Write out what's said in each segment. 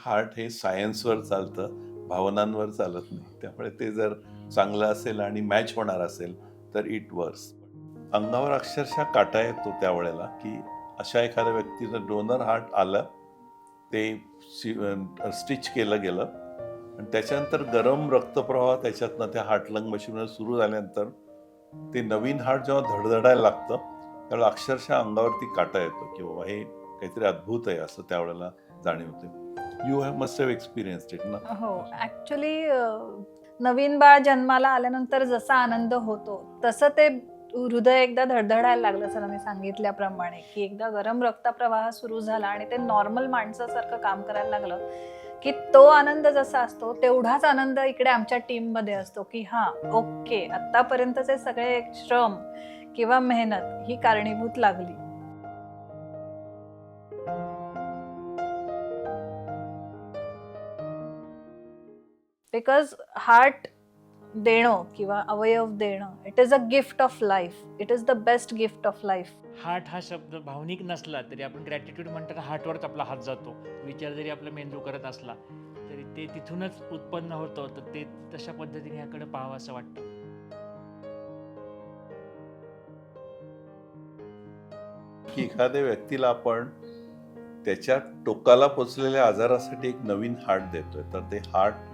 Heart हे सायन्सवर चालतं, भावनांवर चालत नाही. त्यामुळे ते जर चांगलं असेल आणि मॅच होणार असेल, तर इट वर्क्स. अंगावर अक्षरशः काटा येतो त्यावेळेला, की अशा एखाद्या व्यक्तीचं डोनर हार्ट आलं, ते स्टिच केलं गेलं आणि त्याच्यानंतर गरम रक्तप्रवाह त्याच्यातनं त्या हार्ट लंग मशीनवर सुरू झाल्यानंतर ते नवीन हार्ट जेव्हा धडधडायला लागतं, त्यावेळेला अक्षरशः अंगावरती काटा येतो, की बाबा हे काहीतरी अद्भुत आहे असं त्यावेळेला जाणीव होते. You have must have experienced it ना? हो, ॲक्चुअली नवीन बाळ जन्माला आल्यानंतर जसा आनंद होतो, तसं ते हृदय एकदा धडधडायला लागलं सरांनी सांगितल्याप्रमाणे, की एकदा गरम रक्तप्रवाह सुरू झाला आणि ते नॉर्मल माणसासारखं काम करायला लागलं, की तो आनंद जसा असतो, तेवढाच आनंद इकडे आमच्या टीममध्ये असतो, की हां, ओके, आत्तापर्यंतचे सगळे श्रम किंवा मेहनत ही कारणीभूत लागली. बिकॉज हार्ट देणं किंवा अवयव देणं, it is a gift of life. It is the best gift of life. Heart हा शब्द भावनिक नसला तरी आपण ग्रॅटिट्यूड म्हणताना हार्टवरच आपला हात जातो. विचार जरी आपला मेंदू करत असला तरी ते तिथूनच उत्पन्न होतं. तर ते तशा पद्धतीने याकडे पाहावं असं वाटतं. की एखाद्या व्यक्तीला आपण त्याच्या टोकाला पोचलेल्या आजारासाठी एक नवीन हार्ट देतोय, तर ते हार्ट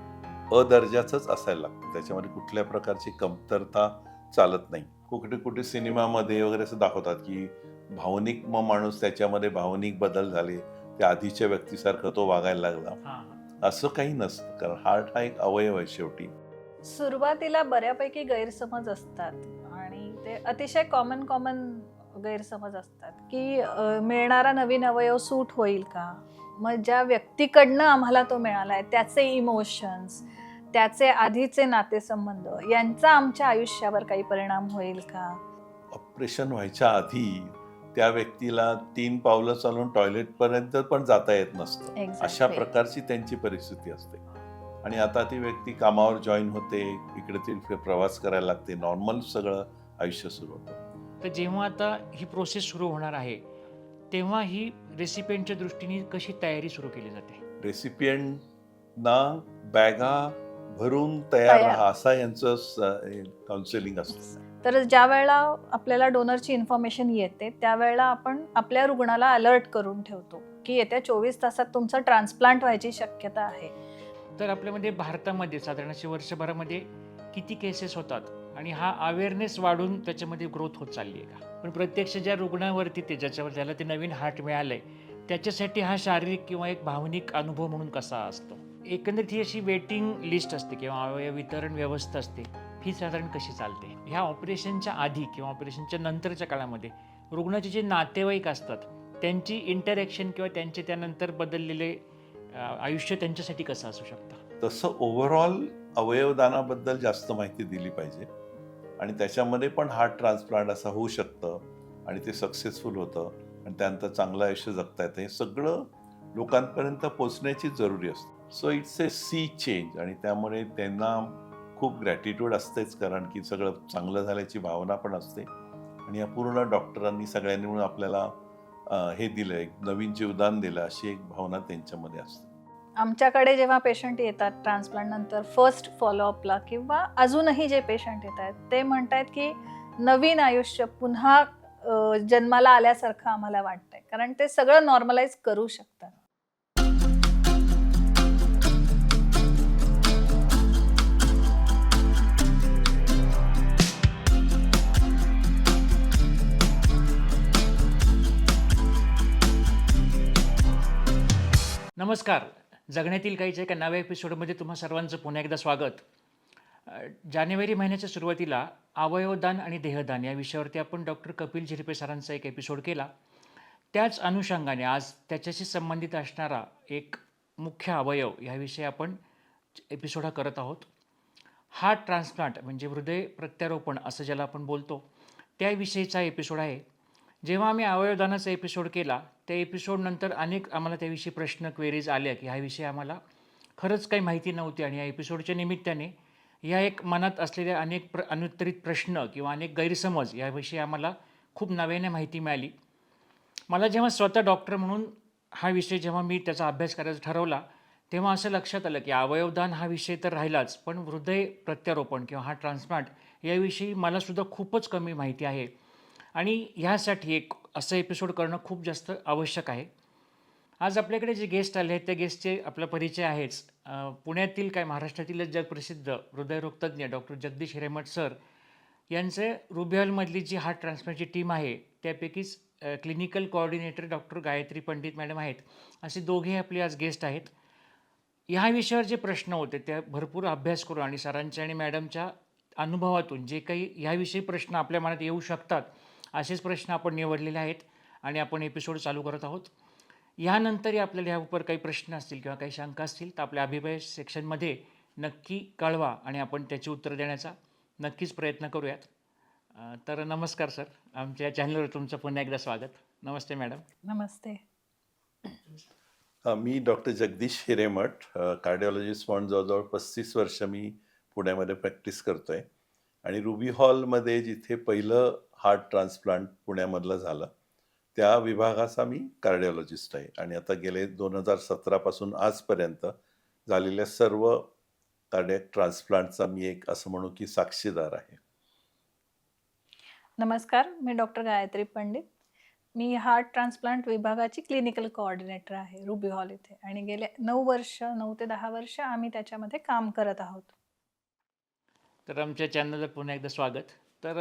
दर्जाचंच असायला लागतं. त्याच्यामध्ये कुठल्या प्रकारची कमतरता चालत नाही. कुठे कुठे सिनेमामध्ये वगैरे असं दाखवतात, की भावनिक माणूस त्याच्यामध्ये भावनिक बदल झाले, त्या आधीच्या व्यक्तीसारखं तो वागायला लागला. हां असं काही नसतं, कारण हार्ट हा एक अवयव आहे शेवटी. सुरुवातीला बऱ्यापैकी गैरसमज असतात आणि ते अतिशय कॉमन गैरसमज असतात, की मिळणारा नवीन अवयव सूट होईल का? मग ज्या व्यक्तीकडनं आम्हाला तो मिळालाय त्याचे इमोशन्स, त्याचे आधीचे नातेसंबंध यांचा आमच्या आयुष्यावर काही परिणाम होईल का? ऑपरेशन व्हायच्या आधी त्या व्यक्तीला 3 पावलं चालून टॉयलेटपर्यंत पण जाता येत नसतं. Exactly. अशा प्रकारची त्यांची परिस्थिती असते. आणि आता ती व्यक्ती कामावर जॉईन होते, इकडे-तिकडे प्रवास करायला लागते, नॉर्मल सगळं आयुष्य सुरू होतं. तर जेव्हा आता ही प्रोसेस सुरू होणार आहे तेव्हा ही रेसिपियंटच्या दृष्टीने कशी तयारी सुरू केली जाते? रेसिपियंटना बॅगा भरून तयार तयार. राहा असा यांचं काउन्सिलिंग असतं. तर ज्या वेळेला आपल्याला डोनरची इन्फॉर्मेशन येते त्यावेळेला आपण आपल्या रुग्णाला अलर्ट करून ठेवतो, की येत्या 24 तासात तुमचं ट्रान्सप्लांट व्हायची शक्यता आहे. तर आपल्यामध्ये भारतामध्ये साधारण असे वर्षभरामध्ये किती केसेस होतात आणि हा अवेअरनेस वाढून त्याच्यामध्ये ग्रोथ होत चालली आहे का? पण प्रत्यक्ष ज्या रुग्णावरती ज्याला ते नवीन हार्ट मिळालंय त्याच्यासाठी हा शारीरिक किंवा एक भावनिक अनुभव म्हणून कसा असतो? एकंदरीत ही अशी वेटिंग लिस्ट असते किंवा अवयव वितरण व्यवस्था असते, ही साधारण कशी चालते? ह्या ऑपरेशनच्या आधी किंवा ऑपरेशनच्या नंतरच्या काळामध्ये रुग्णाचे जे नातेवाईक असतात त्यांची इंटरॅक्शन किंवा त्यांचे त्यानंतर बदललेले आयुष्य त्यांच्यासाठी कसं असू शकतं? तसं ओव्हरऑल अवयवदानाबद्दल जास्त माहिती दिली पाहिजे आणि त्याच्यामध्ये पण हार्ट ट्रान्सप्लांट असं होऊ शकतं आणि ते सक्सेसफुल होतं आणि त्यानंतर चांगलं आयुष्य जगता येतं. हे सगळं लोकांपर्यंत पोचण्याची जरुरी असते. So it's a sea change आणि त्यामुळे त्यांना खूप ग्रॅटिट्यूड असतेच, कारण की सगळं चांगलं झाल्याची भावना पण असते आणि या पूर्ण डॉक्टरांनी सगळ्यांनी मिळून आपल्याला हे दिलं, एक नवीन जीवदान दिलं अशी एक भावना त्यांच्यामध्ये असते. आमच्याकडे जेव्हा पेशंट येतात ट्रान्सप्लांट नंतर फर्स्ट फॉलोअपला किंवा अजूनही जे पेशंट येत आहेत ते म्हणतात की नवीन आयुष्य पुन्हा जन्माला आल्यासारखं आम्हाला वाटतंय, कारण ते सगळं नॉर्मलाइज करू शकतात. नमस्कार. जगण्यातील काहीच्या एका नव्या एपिसोडमध्ये तुम्हा सर्वांचं पुन्हा एकदा स्वागत. जानेवारी महिन्याच्या सुरुवातीला अवयवदान आणि देहदान या विषयावरती आपण डॉक्टर कपिल झिरपे सरांचा एक एपिसोड केला. त्याच अनुषंगाने आज त्याच्याशी संबंधित असणारा एक मुख्य अवयव ह्याविषयी आपण एपिसोड हा करत आहोत. हार्ट ट्रान्सप्लांट म्हणजे हृदय प्रत्यारोपण असं ज्याला आपण बोलतो त्याविषयीचा एपिसोड आहे. जेव्हा आम्ही अवयवदानाचा एपिसोड केला त्या एपिसोडनंतर अनेक आम्हाला त्याविषयी प्रश्न क्वेरीज आल्या की ह्याविषयी आम्हाला खरंच काही माहिती नव्हती आणि या एपिसोडच्या निमित्ताने या एक मनात असलेल्या अनेक अनुत्तरित प्रश्न किंवा अनेक गैरसमज याविषयी आम्हाला खूप नव्याने माहिती मिळाली. मला जेव्हा स्वतः डॉक्टर म्हणून हा विषय जेव्हा मी त्याचा अभ्यास करायचा ठरवला तेव्हा असं लक्षात आलं की अवयवदान हा विषय तर राहिलाच, पण हृदय प्रत्यारोपण किंवा हार्ट ट्रान्सप्लांट याविषयी मला सुद्धा खूपच कमी माहिती आहे आणि ह्यासाठी एक असं एपिसोड करणं खूप जास्त आवश्यक आहे. आज आपल्याकडे जे गेस्ट आले आहेत त्या गेस्टचे आपला परिचय आहेच. पुण्यातील काय महाराष्ट्रातीलच जगप्रसिद्ध हृदयरोगतज्ञ डॉक्टर जगदीश हिरेमठ सर यांचे रुबी हॉलमधली जी हार्ट ट्रान्सप्लांटची टीम आहे त्यापैकीच clinical coordinator doctor Gayatri Pandit madam आहेत. असे दोघे आपले आज गेस्ट आहेत. ह्या विषयावर जे प्रश्न होते त्या भरपूर अभ्यास करून आणि सरांच्या आणि मॅडमच्या अनुभवातून जे काही ह्याविषयी प्रश्न आपल्या मनात येऊ शकतात असेच प्रश्न आपण निवडलेले आहेत आणि आपण एपिसोड चालू करत आहोत. यानंतरही आपल्याला ह्यावर काही प्रश्न असतील किंवा काही शंका असतील तर आपल्या अभिप्राय सेक्शनमध्ये नक्की कळवा आणि आपण त्याची उत्तर देण्याचा नक्कीच प्रयत्न करूयात. तर नमस्कार सर, आमच्या चॅनलवर तुमचं पुन्हा एकदा स्वागत. नमस्ते मॅडम. नमस्ते. मी डॉक्टर जगदीश हिरेमठ, कार्डिओलॉजिस्ट म्हणून जवळजवळ 35 वर्ष मी पुण्यामध्ये प्रॅक्टिस करतोय आणि रुबी हॉलमध्ये जिथे पहिलं हार्ट ट्रान्सप्लांट पुण्यामधलं झालं त्या विभागाचा मी कार्डिओलॉजिस्ट आहे आणि आता गेले 2017 पासून आजपर्यंत झालेल्या सर्व कार्डियक ट्रान्सप्लांटचा मी एक असं म्हणू की साक्षीदार आहे. नमस्कार, मी डॉक्टर गायत्री पंडित. मी हार्ट ट्रान्सप्लांट विभागाची क्लिनिकल कोऑर्डिनेटर आहे रुबी हॉल इथे आणि गेले 9 ते 10 वर्ष आम्ही त्याच्यामध्ये काम करत आहोत. तर आमच्या चॅनलवर पुन्हा एकदा स्वागत. तर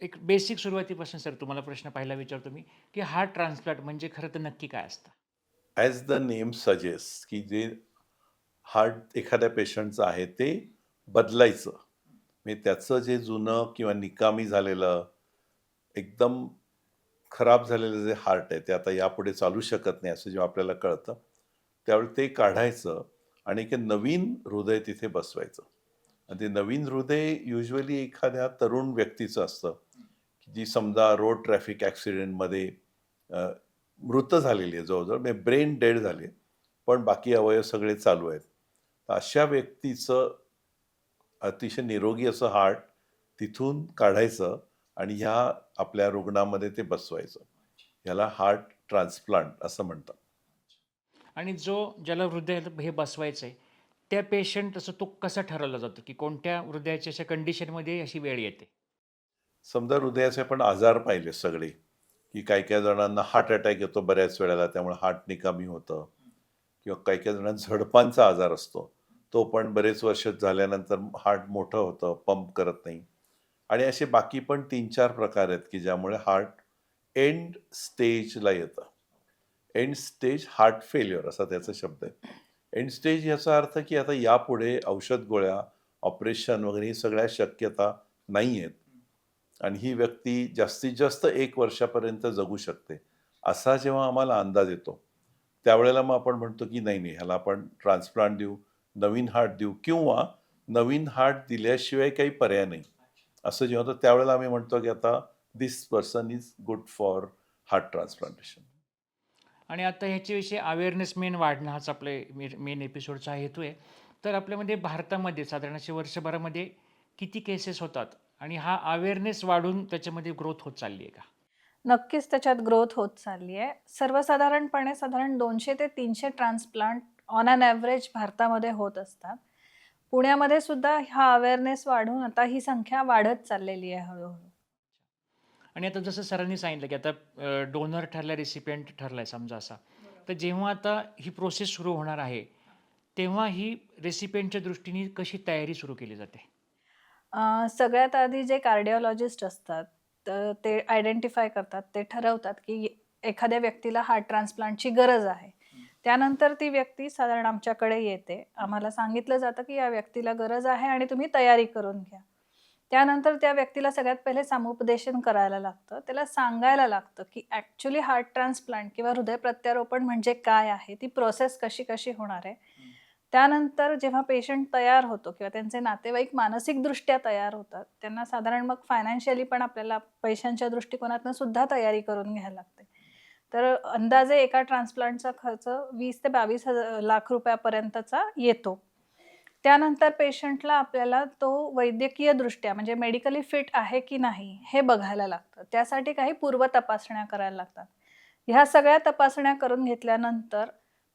एक बेसिक सुरुवातीपासून सर तुम्हाला प्रश्न पहिला विचारतो मी की हार्ट ट्रान्सप्लांट म्हणजे खरं तर नक्की काय असतं? ॲज द नेम सजेस्ट की जे हार्ट एखाद्या पेशंटचं आहे ते बदलायचं, म्हणजे त्याचं जे जुनं किंवा निकामी झालेलं एकदम खराब झालेलं जे हार्ट आहे ते आता यापुढे चालू शकत नाही असं जेव्हा आपल्याला कळतं त्यावेळी ते काढायचं आणि एक नवीन हृदय तिथे बसवायचं. आणि ते नवीन हृदय युजली एखाद्या तरुण व्यक्तीचं असतं की जी समजा रोड ट्रॅफिक ॲक्सिडेंटमध्ये मृत झालेली आहे, जवळजवळ म्हणजे ब्रेन डेड झाले पण बाकी अवयव सगळे चालू आहेत. तर अशा व्यक्तीचं अतिशय निरोगी असं हार्ट तिथून काढायचं आणि ह्या आपल्या रुग्णामध्ये ते बसवायचं. याला हार्ट ट्रान्सप्लांट असं म्हणतात. आणि ज्याला हृदय हे बसवायचं आहे त्या पेशंट असं तो कसा ठरवला जातो की कोणत्या हृदयाच्या अशा कंडिशनमध्ये अशी वेळ येते? समजा हृदयाचे आपण आजार पाहिले सगळे की काही काही जणांना हार्ट अटॅक येतो बऱ्याच वेळेला, त्यामुळे हार्ट निकामी होतं किंवा काही काही जणांना झडपांचा आजार असतो, तो पण बरेच वर्ष झाल्यानंतर हार्ट मोठं होतं, पंप करत नाही. आणि असे बाकी पण 3-4 प्रकार आहेत की ज्यामुळे हार्ट एंड स्टेजला येतं. एंड स्टेज हार्ट फेल्युअर असा त्याचा शब्द आहे. एंड स्टेज याचा अर्थ की आता यापुढे औषध गोळ्या, ऑपरेशन वगैरे ही सगळ्या शक्यता नाही आहेत आणि ही व्यक्ती जास्तीत जास्त 1 वर्षापर्यंत जगू शकते असा जेव्हा आम्हाला अंदाज येतो त्यावेळेला मग आपण म्हणतो की नाही नाही ह्याला आपण ट्रान्सप्लांट देऊ, नवीन हार्ट देऊ किंवा नवीन हार्ट दिल्याशिवाय काही पर्याय नाही असं जेव्हा होतं त्यावेळेला आम्ही म्हणतो की आता this person is good for heart transplantation. आणि आता ह्याच्याविषयी अवेअरनेस मेन वाढणं हाच आपले मेन एपिसोडचा हेतू आहे. तर आपल्यामध्ये भारतामध्ये साधारण असे वर्षभरामध्ये किती केसेस होतात आणि हा अवेअरनेस वाढून त्याच्यामध्ये ग्रोथ होत चालली आहे का? नक्कीच त्याच्यात ग्रोथ होत चालली आहे. सर्वसाधारणपणे साधारण 200 ते 300 ट्रान्सप्लांट ऑन ॲन ॲव्हरेज भारतामध्ये होत असतात. पुण्यामध्ये सुद्धा हा अवेअरनेस वाढून आता ही संख्या वाढत चाललेली आहे हळूहळू. आणि आता जसं सरांनी सांगितलं की आता डोनर ठरला, रेसिपियंट ठरलाय समजा असा, तर जेव्हा आता ही प्रोसेस सुरू होणार आहे तेव्हा ही रेसिपियंटच्या दृष्टीने कशी तयारी सुरू केली जाते? सगळ्यात आधी जे कार्डिओलॉजिस्ट असतात तर ते आयडेंटिफाय करतात, ते ठरवतात की एखाद्या व्यक्तीला हार्ट ट्रान्सप्लांटची गरज आहे. त्यानंतर ती व्यक्ती साधारण आमच्याकडे येते. आम्हाला सांगितलं जातं की या व्यक्तीला गरज आहे आणि तुम्ही तयारी करून घ्या. त्यानंतर त्या व्यक्तीला सगळ्यात पहिले समुपदेशन करायला लागतं. त्याला सांगायला लागतं की ॲक्चुअली हार्ट ट्रान्सप्लांट किंवा हृदय प्रत्यारोपण म्हणजे काय आहे, ती प्रोसेस कशी होणार आहे. त्यानंतर जेव्हा पेशंट तयार होतो किंवा त्यांचे नातेवाईक मानसिकदृष्ट्या तयार होतात, त्यांना साधारण मग फायनान्शियली पण आपल्याला पैशांच्या दृष्टिकोनातून सुद्धा तयारी करून घ्यायला लागते. तर अंदाजे एका ट्रान्सप्लांटचा खर्च 20 ते 22 लाख रुपयापर्यंतचा येतो. त्यानंतर पेशंटला आपल्याला तो वैद्यकीय दृष्ट्या म्हणजे मेडिकली फिट आहे की नाही हे बघायला लागतं. त्यासाठी काही पूर्व तपासण्या करायला लागतात. ह्या सगळ्या तपासण्या करून घेतल्यानंतर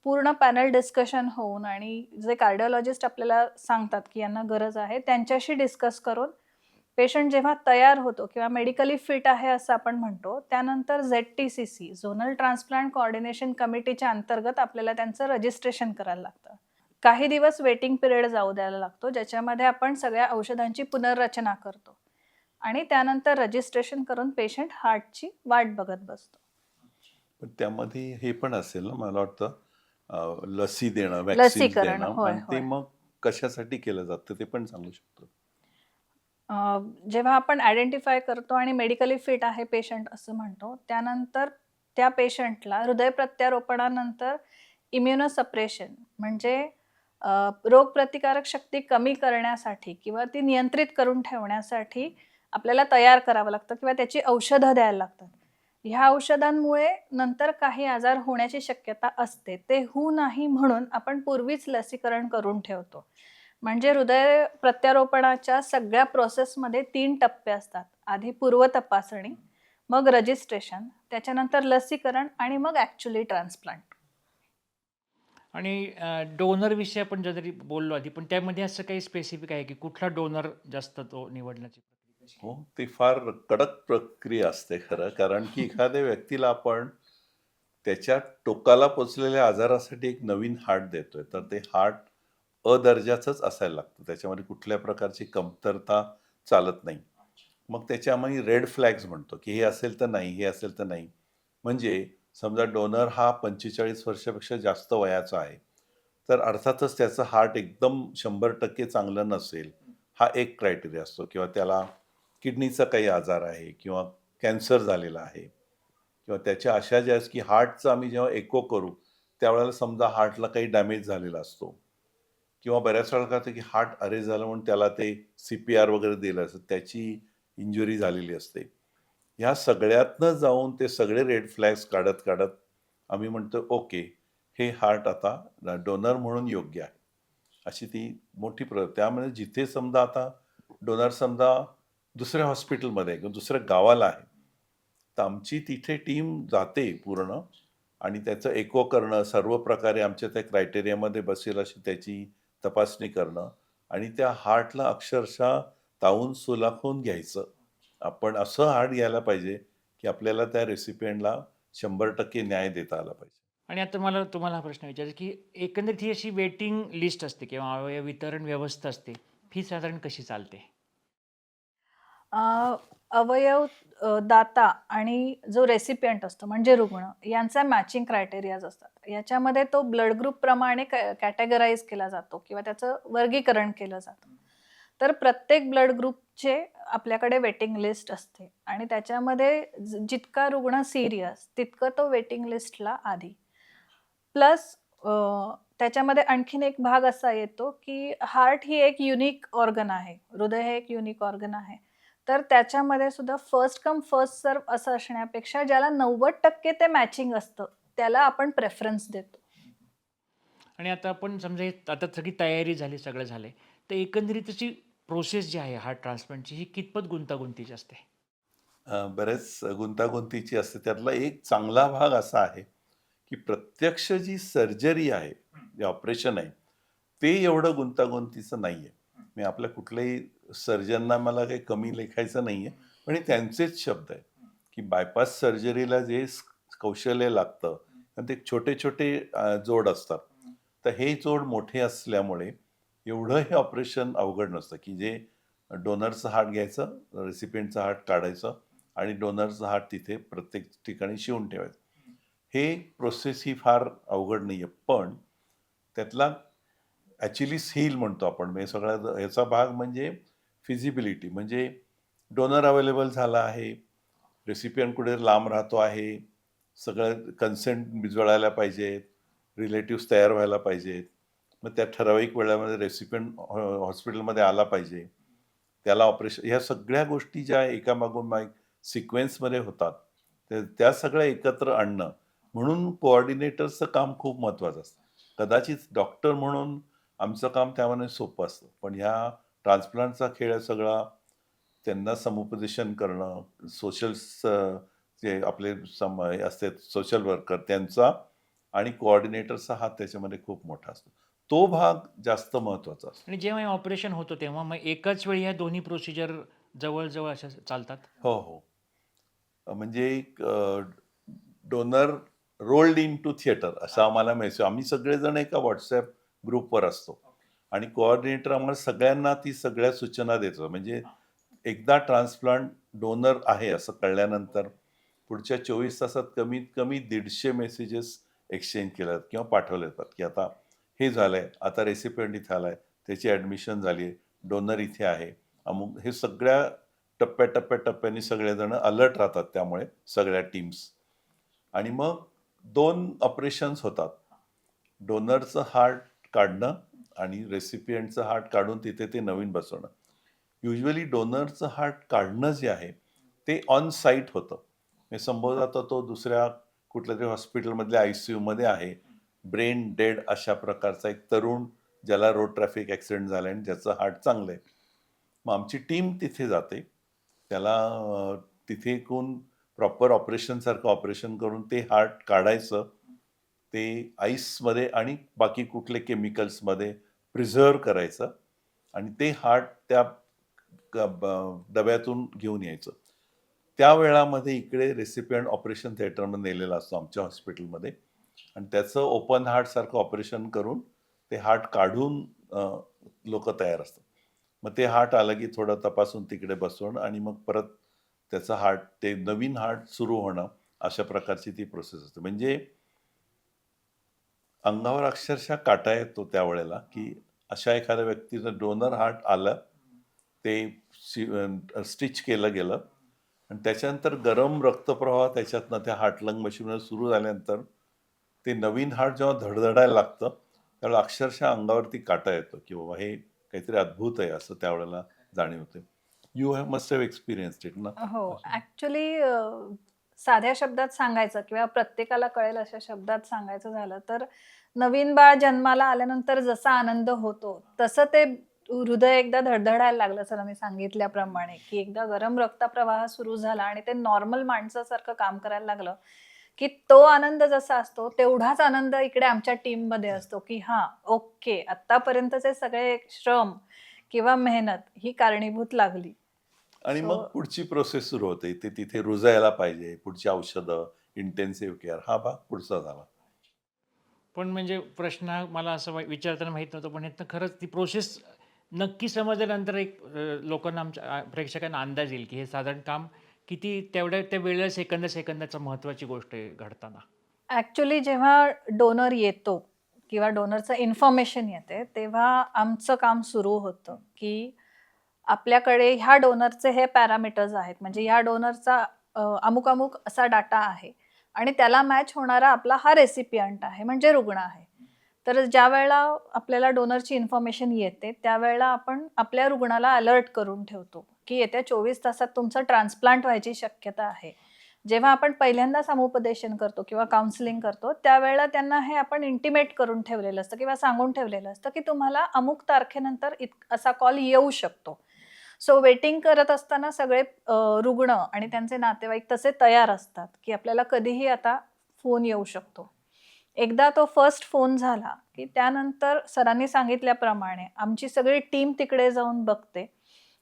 पूर्ण पॅनल डिस्कशन होऊन आणि जे कार्डिओलॉजिस्ट आपल्याला सांगतात की यांना गरज आहे त्यांच्याशी डिस्कस करून पेशंट जेव्हा तयार होतो किंवा मेडिकली फिट आहे असं आपण म्हणतो, त्यानंतर ZTCC झोनल ट्रान्सप्लांट कोऑर्डिनेशन कमिटीच्या अंतर्गत आपल्याला त्यांचं रजिस्ट्रेशन करायला लागतं. काही दिवस वेटिंग पिरियड जाऊ द्यायला लागतो, ज्याच्यामध्ये आपण सगळ्या औषधांची पुनर्रचना करतो आणि त्यानंतर रजिस्ट्रेशन करून पेशंट हार्टची वाट बघत बसतो. पण त्यामध्ये हे पण असेल ना, मला वाटतं लसी देणं, वॅक्सिन्स लसीकरण, देणं, होय, आणि ते होय. मग कशासाठी केलं जातं ते पण सांगू शकतो. जेव्हा आपण आयडेंटिफाय करतो आणि मेडिकली फिट आहे पेशंट असं म्हणतो, त्यानंतर त्या पेशंटला हृदय प्रत्यारोपणानंतर इम्युनोसप्रेशन म्हणजे रोगप्रतिकारक शक्ती कमी करण्यासाठी किंवा ती नियंत्रित करून ठेवण्यासाठी आपल्याला तयार करावं लागतं किंवा त्याची औषधं द्यायला लागतात. ह्या औषधांमुळे नंतर काही आजार होण्याची शक्यता असते. ते होऊ नाही म्हणून आपण पूर्वीच लसीकरण करून ठेवतो. म्हणजे हृदय प्रत्यारोपणाच्या सगळ्या प्रोसेसमध्ये 3 टप्पे असतात. आधी पूर्व तपासणी, मग रजिस्ट्रेशन, त्याच्यानंतर लसीकरण आणि मग ॲक्च्युअली ट्रान्सप्लांट. आणि डोनर विषयी आपण जरी बोललो आधी, पण त्यामध्ये असं काही स्पेसिफिक आहे की कुठला डोनर जास्त तो निवडण्याची प्रक्रिया कशी आहे? हो, ती फार कडक प्रक्रिया असते खरं. कारण की एखाद्या व्यक्तीला आपण त्याच्या टोकाला पोचलेल्या आजारासाठी एक नवीन हार्ट देतोय, तर ते हार्ट दर्जाचंच असायला लागतं. त्याच्यामध्ये कुठल्या प्रकारची कमतरता चालत नाही. मग त्याच्या आम्ही रेड फ्लॅग्स म्हणतो, की हे असेल तर नाही, हे असेल तर नाही. म्हणजे समजा डोनर हा 45 वर्षापेक्षा जास्त वयाचा आहे, तर अर्थातच त्याचं हार्ट एकदम 100% चांगलं नसेल, हा एक क्रायटेरिया असतो. किंवा त्याला किडनीचा काही आजार आहे किंवा कॅन्सर झालेला आहे किंवा त्याच्या अशा ज्या आहेत, की हार्टचा आम्ही जेव्हा एको करू, त्यावेळेला समजा हार्टला काही डॅमेज झालेला असतो किंवा बऱ्याच वेळा काय होतं, की हार्ट अरेस्ट झालं म्हणून त्याला ते CPR वगैरे दिलं असतं, त्याची इंजुरी झालेली असते. ह्या सगळ्यातनं जाऊन ते सगळे रेड फ्लॅग्स काढत आम्ही म्हणतो, ओके, हे हार्ट आता डोनर म्हणून योग्य आहे. अशी ती मोठी त्यामुळे जिथे समजा आता डोनर समजा दुसऱ्या हॉस्पिटलमध्ये किंवा दुसऱ्या गावाला आहे, तर आमची तिथे टीम जाते पूर्ण आणि त्याचं एको करणं, सर्व प्रकारे आमच्या त्या क्रायटेरियामध्ये बसेल अशी त्याची तपासणी करणं आणि त्या हार्टला अक्षरशः तावून सुलाखून घ्यायचं. आपण असं हार्ट घ्यायला पाहिजे, की आपल्याला त्या रेसिपियंटला 100% न्याय देता आला पाहिजे. आणि आता मला तुम्हाला हा प्रश्न विचारायचा की एकंदरीत ही अशी वेटिंग लिस्ट असते किंवा अवयव वितरण व्यवस्था असते, ही साधारण कशी चालते? अवयव दाता आणि जो रेसिपियंट असतो म्हणजे रुग्ण यांचा मॅचिंग क्रायटेरियाज असतात. याच्यामध्ये तो ब्लड ग्रुप प्रमाणे कॅटेगराईज केला जातो किंवा त्याचं वर्गीकरण केलं जातं. तर प्रत्येक ब्लड ग्रुपचे आपल्याकडे वेटिंग लिस्ट असते आणि त्याच्यामध्ये जितका रुग्ण सिरियस तितकं तो वेटिंग लिस्टला आधी. प्लस त्याच्यामध्ये आणखीन एक भाग असा येतो, की हार्ट ही एक युनिक ऑर्गन आहे. हृदय हे एक युनिक ऑर्गन आहे. तर त्याच्यामध्ये सुद्धा फर्स्ट कम फर्स्ट सर्व्ह असं असण्यापेक्षा ज्याला 90% ते मॅचिंग असतं, त्याला आपण प्रेफरन्स देतो. आणि आता आपण समजा आता सगळी तयारी झाली, सगळं झालंय, तर एकंदरीत त्याची प्रोसेस जी आहे हार्ट ट्रान्सप्लांटची, ही कितपत गुंतागुंतीची असते? बरेच गुंतागुंतीची असते. त्यातला एक चांगला भाग असा आहे, की प्रत्यक्ष जी सर्जरी आहे, जे ऑपरेशन आहे, ते एवढं गुंतागुंतीचं नाहीये. मी आपल्या कुठल्याही सर्जनना मला काही कमी लेखायचं नाहीये. पण हे त्यांचेच शब्द आहेत, की बायपास सर्जरीला जे कौशल्य लागतं आणि ते छोटे-छोटे जोड असतात. तर हे जोड मोठे असल्यामुळे एवढं हे ऑपरेशन अवघड नसतं, की जे डोनरचं हार्ट घ्यायचं, रेसिपियंटचं हार्ट काढायचं आणि डोनरचं हार्ट तिथे प्रत्येक ठिकाणी शिवून ठेवायचं. हे प्रोसेस ही फार अवघड नाहीये. पण त्यातला ॲक्चुअली हील म्हणतो आपण. म्हणजे सगळ्यात ह्याचा भाग म्हणजे फिजिबिलिटी, म्हणजे डोनर अवेलेबल झाला आहे, रेसिपियंट कुठे लांब राहतो आहे, सगळं कन्सेंट मिळायला पाहिजेत, रिलेटिव्हज तयार व्हायला पाहिजेत. मग त्या ठराविक वेळामध्ये रेसिपियंट हॉस्पिटलमध्ये आला पाहिजे. त्याला ऑपरेशन, ह्या सगळ्या गोष्टी ज्या एकामागोमाग सिक्वेन्समध्ये होतात, त्या सगळ्या एकत्र आणणं, म्हणून कोऑर्डिनेटर्सचं काम खूप महत्त्वाचं असतं. कदाचित डॉक्टर म्हणून आमचं काम त्यामानाने सोपं असतं. पण ह्या ट्रान्सप्लांटचा खेळ सगळा त्यांना समुपदेशन करणं, जे आपले असतात सोशल वर्कर, त्यांचा आणि कोऑर्डिनेटरचा हात त्याच्यामध्ये खूप मोठा असतो. तो भाग जास्त महत्वाचा असतो. आणि जेव्हा हे ऑपरेशन होतं तेव्हा मग एकाच वेळी या दोन्ही प्रोसिजर जवळ अशा चालतात? हो, हो. म्हणजे donor rolled in to theatre असं आम्हाला मेसेज, आम्ही सगळेजण एका व्हॉट्सअप ग्रुपवर असतो आणि कोऑर्डिनेटर आम्हाला सगळ्यांना ती सगळ्या सूचना देतो. म्हणजे एकदा ट्रान्सप्लांट डोनर आहे असं कळल्यानंतर पुढच्या 24 तासात कमीत कमी 150 मेसेजेस एक्सचेंज केले जातात किंवा पाठवले जातात, की आता हे झालंय, आता रेसिपियंट इथे आलाय, त्याची ॲडमिशन झाली आहे, डोनर इथे आहे. अमुक हे सगळ्या टप्प्याटप्प्याने सगळेजण अलर्ट राहतात त्यामुळे सगळ्या टीम्स. आणि मग 2 ऑपरेशन्स होतात. डोनरचं हार्ट काढणं आणि रेसिपियंटचं हार्ट काढून तिथे ते नवीन बसवणं. युजुअली डोनरचं हार्ट काढणं जे आहे ते ऑन साईट होतं. म्हणजे संभवत आता तो दुसऱ्या कुठल्यातरी हॉस्पिटलमधल्या ICUमध्ये आहे. ब्रेन डेड अशा प्रकारचा एक तरुण ज्याला रोड ट्रॅफिक ॲक्सिडेंट झाला आणि ज्याचं हार्ट चांगलं आहे. मग आमची टीम तिथे जाते. त्याला तिथे एकूण प्रॉपर ऑपरेशनसारखं ऑपरेशन करून ते हार्ट काढायचं. ते आईसमध्ये आणि बाकी कुठले केमिकल्समध्ये प्रिझर्व्ह करायचं आणि ते हार्ट त्या डब्यातून घेऊन यायचं. त्या वेळामध्ये इकडे रेसिपियंट ऑपरेशन थिएटरमध्ये नेलेला असतो आमच्या हॉस्पिटलमध्ये आणि त्याचं ओपन हार्टसारखं ऑपरेशन करून ते हार्ट काढून लोक तयार असतात. मग ते हार्ट आलं की थोडं तपासून तिकडे बसवणं आणि मग परत त्याचं हार्ट, ते नवीन हार्ट सुरू होणं, अशा प्रकारची ती प्रोसेस असते. म्हणजे अंगावर अक्षरशः काटा येतो त्यावेळेला, की अशा एखाद्या व्यक्तीचं डोनर हार्ट आलं, ते स्टिच केलं गेलं आणि त्याच्यानंतर गरम रक्तप्रवाह त्याच्यातनं त्या हार्ट लंग मशीनवर सुरू झाल्यानंतर ते नवीन हार्ट जेव्हा धडधडायला लागतं त्यावेळेला अक्षरशः अंगावरती काटा येतो, की बाबा हे काहीतरी अद्भुत आहे असं त्यावेळेला जाणीव होते. You have must have experienced it ना? हो, ऍक्च्युली साध्या शब्दात सांगायचं किंवा प्रत्येकाला कळेल अशा शब्दात सांगायचं झालं तर नवीन बाळ जन्माला आल्यानंतर जसा आनंद होतो तसं ते हृदय एकदा धडधडायला लागलं सरांनी सांगितल्याप्रमाणे, की एकदा गरम रक्तप्रवाह सुरू झाला आणि ते नॉर्मल माणसासारखं काम करायला लागलं, की तो आनंद जसा असतो तेवढाच आनंद इकडे आमच्या टीममध्ये असतो, की हां, ओके, आत्तापर्यंतचे सगळे श्रम किंवा मेहनत ही कारणीभूत लागली. आणि सो मग पुढची प्रोसेस सुरू होते. ते तिथे रुजायला पाहिजे. पुढची औषधं, इंटेन्सिव्ह केअर हा भाग पुढचा झाला. पण म्हणजे प्रश्न हा मला असं विचारताना माहीत नव्हतं, पण यातनं खरंच ती प्रोसेस नक्की समजल्यानंतर एक लोकांना आमच्या प्रेक्षकांना अंदाज येईल, की हे साधारण काम किती तेवढ्या त्या वेळेला सेकंदाचं महत्त्वाची गोष्ट आहे घडताना. ॲक्चुअली जेव्हा डोनर येतो किंवा डोनरचं इन्फॉर्मेशन येते, तेव्हा आमचं काम सुरू होतं, की आपल्याकडे ह्या डोनरचे हे पॅरामीटर्स आहेत. म्हणजे ह्या डोनरचा अमुक-अमुक असा डाटा आहे आणि त्याला मॅच होणारा आपला हा रेसिपियंट आहे, म्हणजे रुग्ण आहे. तर ज्यावेळेला आपल्याला डोनरची इन्फॉर्मेशन येते, त्यावेळेला आपण आपल्या रुग्णाला अलर्ट करून ठेवतो, की येत्या 24 तासात तुमचं ट्रान्सप्लांट व्हायची शक्यता आहे. जेव्हा आपण पहिल्यांदा समुपदेशन करतो किंवा काउन्सिलिंग करतो, त्यावेळेला त्यांना हे आपण इंटिमेट करून ठेवलेलं असतं किंवा सांगून ठेवलेलं असतं, की तुम्हाला अमुक तारखेनंतर असा कॉल येऊ शकतो. सो वेटिंग करत असताना सगळे रुग्ण आणि त्यांचे नातेवाईक तसे तयार असतात, की आपल्याला कधीही आता फोन येऊ शकतो. एकदा तो फर्स्ट फोन झाला, की त्यानंतर सरांनी सांगितल्याप्रमाणे आमची सगळी टीम तिकडे जाऊन बघते.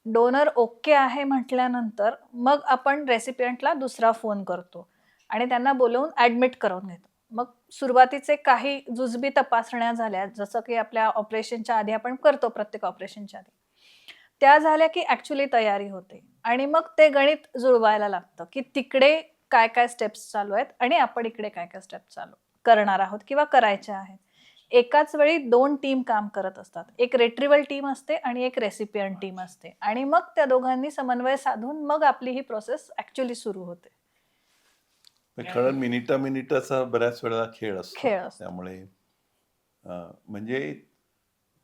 डोनर ओके आहे म्हटल्यानंतर मग आपण रेसिपियंटला दुसरा फोन करतो आणि त्यांना बोलवून ॲडमिट करून घेतो. मग सुरुवातीचे काही जुजबी तपासण्या झाल्या, जसं की आपल्या ऑपरेशनच्या आधी आपण करतो प्रत्येक ऑपरेशनच्या आधी. त्या झाल्या की ॲक्चुअली तयारी होते आणि मग ते गणित जुळवायला लागतं, की तिकडे काय-काय स्टेप्स चालू आहेत आणि आपण इकडे काय-काय स्टेप्स चालू करणार आहोत किंवा करायच्या आहेत. एकाच वेळी 2 टीम काम करत असतात. एक रिट्रीव्हल टीम असते आणि एक रेसिपियंट टीम असते आणि मग त्या दोघांनी समन्वय साधून मग आपली ही प्रोसेस ॲक्चुअली सुरू होते. खरं मिनिटा-मिनिटाचा बऱ्याच वेळेला खेळ असतो. खेळ असतो. त्यामुळे म्हणजे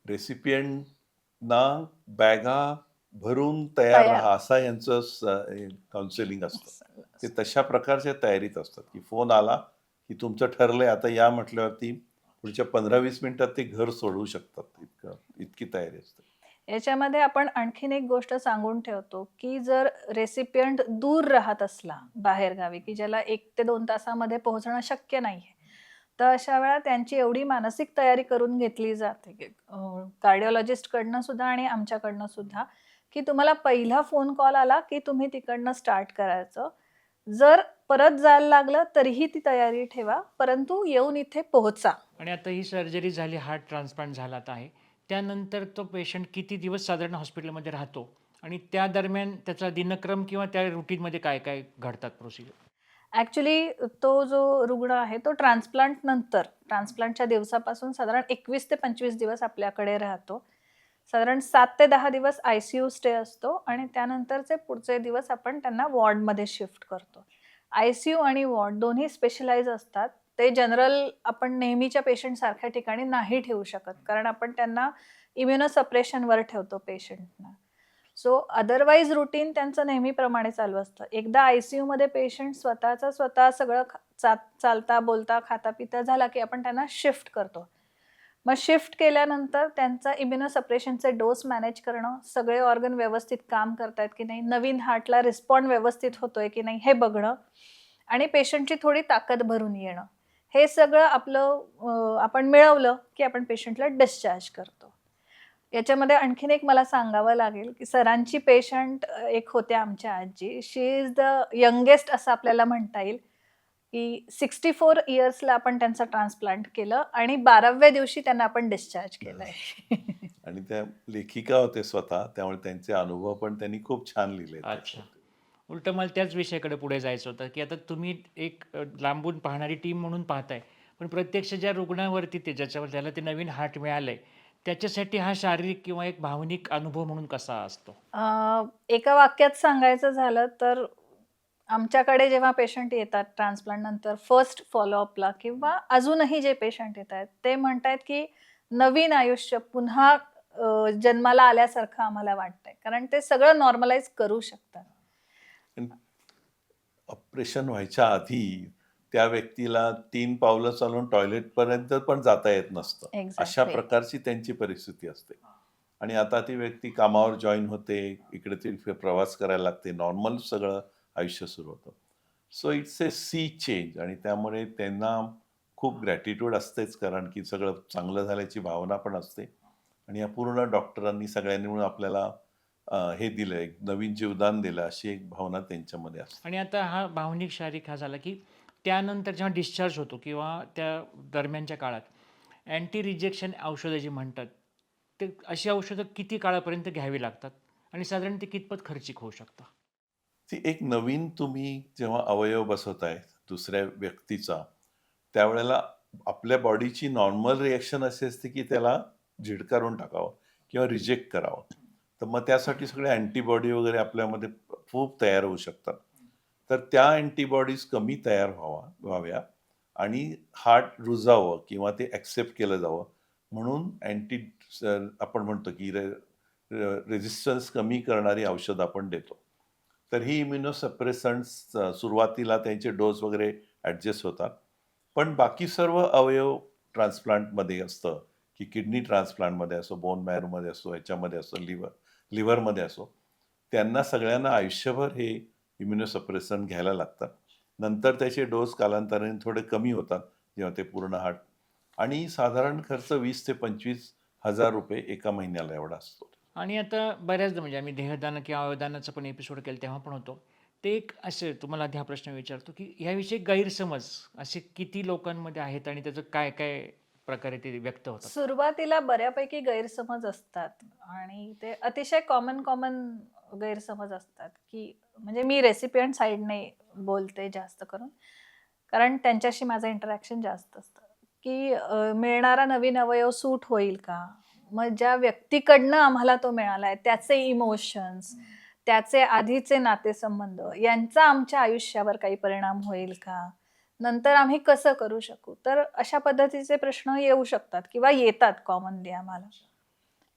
रेसिपियंटना बॅगा भरून तयार तयार. राहा असा यांचं काउन्सिलिंग असतं. ते तशा प्रकारच्या तयारीत असतात, की फोन आला की तुमचं ठरलंय आता या म्हटल्यावरती पुढच्या 15-20 मिनिटात ते घर सोडवू शकतात. इतकी तयारी असते. याच्यामध्ये आपण आणखीन एक गोष्ट सांगून ठेवतो, की जर रेसिपियंट दूर राहत असला बाहेरगावी, की ज्याला 1 ते 2 तासामध्ये पोहोचणं शक्य नाहीये, तर अशा वेळा त्यांची एवढी मानसिक तयारी करून घेतली जाते की कार्डिओलॉजिस्टकडनं सुद्धा आणि आमच्याकडनं सुद्धा, की तुम्हाला पहिला फोन कॉल आला की तुम्ही तिकडनं स्टार्ट करायचं. जर परत जायला लागलं तरीही ती तयारी ठेवा, परंतु येऊन इथे पोहोचा. आणि आता ही सर्जरी झाली, हार्ट ट्रान्सप्लांट झाला आहे, त्यानंतर तो पेशंट किती दिवस साधारण हॉस्पिटलमध्ये राहतो आणि त्या दरम्यान त्याचा दिनक्रम किंवा त्या रुटीनमध्ये काय काय घडतात प्रोसिजर? ॲक्चुअली तो जो रुग्ण आहे तो ट्रान्सप्लांटच्या दिवसापासून साधारण 21 ते 25 दिवस आपल्याकडे राहतो. साधारण 7 ते 10 दिवस ICU स्टे असतो आणि त्यानंतरचे पुढचे दिवस आपण त्यांना वॉर्डमध्ये शिफ्ट करतो. ICU आणि वॉर्ड दोन्ही स्पेशलाइज असतात. ते जनरल आपण नेहमीच्या पेशंटसारख्या ठिकाणी नाही ठेवू शकत, कारण आपण त्यांना इम्युनोसप्रेशनवर ठेवतो पेशंटना. सो अदरवाईज रुटीन त्यांचं नेहमीप्रमाणे चालू असतं. एकदा ICUमध्ये पेशंट स्वतः सगळं चालता, बोलता, खाता, पिता झाला की आपण त्यांना शिफ्ट करतो. मग शिफ्ट केल्यानंतर त्यांचा इम्युनोसप्रेशनचे डोस मॅनेज करणं, सगळे ऑर्गन व्यवस्थित काम करतायत की नाही, नवीन हार्टला रिस्पॉन्ड व्यवस्थित होतोय की नाही हे बघणं आणि पेशंटची थोडी ताकद भरून येणं. हे सगळं आपलं आपण मिळवलं की आपण पेशंटला डिस्चार्ज करतो. याच्यामध्ये आणखीन एक मला सांगावं लागेल की सरांची पेशंट एक होत्या आमच्या आजी. शी इज द यंगेस्ट असं आपल्याला म्हणता येईल, की 64 इयर्सला आपण त्यांचं ट्रान्सप्लांट केलं आणि 12व्या दिवशी त्यांना आपण डिस्चार्ज केलंय. आणि त्या लेखिका होते स्वतः, त्यामुळे त्यांचे अनुभव पण त्यांनी खूप छान लिहिले अच्छा. उलटं मला त्याच विषयाकडे पुढे जायचं होतं, की आता तुम्ही एक लांबून पाहणारी टीम म्हणून पाहताय, पण प्रत्यक्ष ज्या रुग्णावरती ज्याच्यावर त्याला ते नवीन हार्ट मिळालंय, त्याच्यासाठी हा शारीरिक किंवा एक भावनिक अनुभव म्हणून कसा असतो? एका वाक्यात सांगायचं झालं तर आमच्याकडे जेव्हा पेशंट येतात ट्रान्सप्लांट नंतर फर्स्ट फॉलोअपला किंवा अजूनही जे पेशंट येत आहेत ते म्हणतायत की नवीन आयुष्य पुन्हा जन्माला आल्यासारखं आम्हाला वाटतंय, कारण ते सगळं नॉर्मलाइज करू शकतात. ऑपरेशन व्हायच्या आधी त्या व्यक्तीला 3 पावलं चालून टॉयलेटपर्यंत पण जाता येत नसतं. अशा एक्झॅक्टली. प्रकारची त्यांची परिस्थिती असते. आणि आता ती व्यक्ती कामावर जॉइन होते, इकडे-तिकडे प्रवास करायला लागते, नॉर्मल सगळं आयुष्य सुरू होतं. So it's a sea change आणि त्यामुळे त्यांना खूप ग्रॅटिट्यूड असतेच, कारण की सगळं चांगलं झाल्याची भावना पण असते. आणि या पूर्ण डॉक्टरांनी सगळ्यांनी मिळून आपल्याला हे दिलं, एक नवीन जीवदान दिलं, अशी एक भावना त्यांच्यामध्ये असते. आणि आता हा भावनिक शारीरिक हा झाला, की त्यानंतर जेव्हा डिस्चार्ज होतो किंवा त्या दरम्यानच्या काळात अँटी रिजेक्शन औषधं जी म्हणतात, ते अशी औषधं किती काळापर्यंत घ्यावी लागतात आणि साधारण ते कितपत खर्चिक होऊ शकतं? ती एक नवीन तुम्ही जेव्हा अवयव बसवताय दुसऱ्या व्यक्तीचा, त्यावेळेला आपल्या बॉडीची नॉर्मल रिएक्शन अशी असते की त्याला झिडकारून टाकावं किंवा रिजेक्ट करावं. तर मग त्यासाठी सगळे अँटीबॉडी वगैरे आपल्यामध्ये खूप तयार होऊ शकतात. तर त्या अँटीबॉडीज कमी तयार व्हाव्या आणि हार्ट रुजावं किंवा ते ॲक्सेप्ट केलं जावं म्हणून आपण म्हणतो की रेझिस्टन्स कमी करणारी औषध आपण देतो. तर ही इम्युनोसप्रेसंट्स सुरुवातीला त्यांचे डोस वगैरे ॲडजस्ट होतात. पण बाकी सर्व अवयव ट्रान्सप्लांटमध्ये असतं, की किडनी ट्रान्सप्लांटमध्ये असो, बोन मॅरोमध्ये असो, याच्यामध्ये असो, लिव्हरमध्ये असो, त्यांना सगळ्यांना आयुष्यभर हे इम्युनोसप्रेसंट घ्यायला लागतात. नंतर त्याचे डोस कालांतराने थोडे कमी होतात, जेव्हा ते पूर्ण हार्ट आणि साधारण खर्च 20,000 ते 25,000 रुपये एका महिन्याला एवढा असतो. आणि आता बऱ्याचदा म्हणजे आम्ही देहदान किंवा अवयवदानाचा पण एपिसोड केला तेव्हा पण होतो. ते एक असे तुम्हाला आधी हा प्रश्न विचारतो, की ह्याविषयी गैरसमज असे किती लोकांमध्ये आहेत आणि त्याचं काय काय प्रकारे ते व्यक्त होतात? सुरुवातीला बऱ्यापैकी गैरसमज असतात आणि ते अतिशय कॉमन गैरसमज असतात, की म्हणजे मी रेसिपियंट साईडने बोलते जास्त करून, कारण त्यांच्याशी माझं इंटरॅक्शन जास्त असतं, की मिळणारा नवीन अवयव सूट होईल का? मग ज्या व्यक्तीकडनं आम्हाला तो मिळालाय त्याचे इमोशन्स, त्याचे आधीचे नातेसंबंध यांचा आमच्या आयुष्यावर काही परिणाम होईल का? नंतर आम्ही कसं करू शकू? तर अशा पद्धतीचे प्रश्न येऊ शकतात किंवा येतात कॉमनली आम्हाला.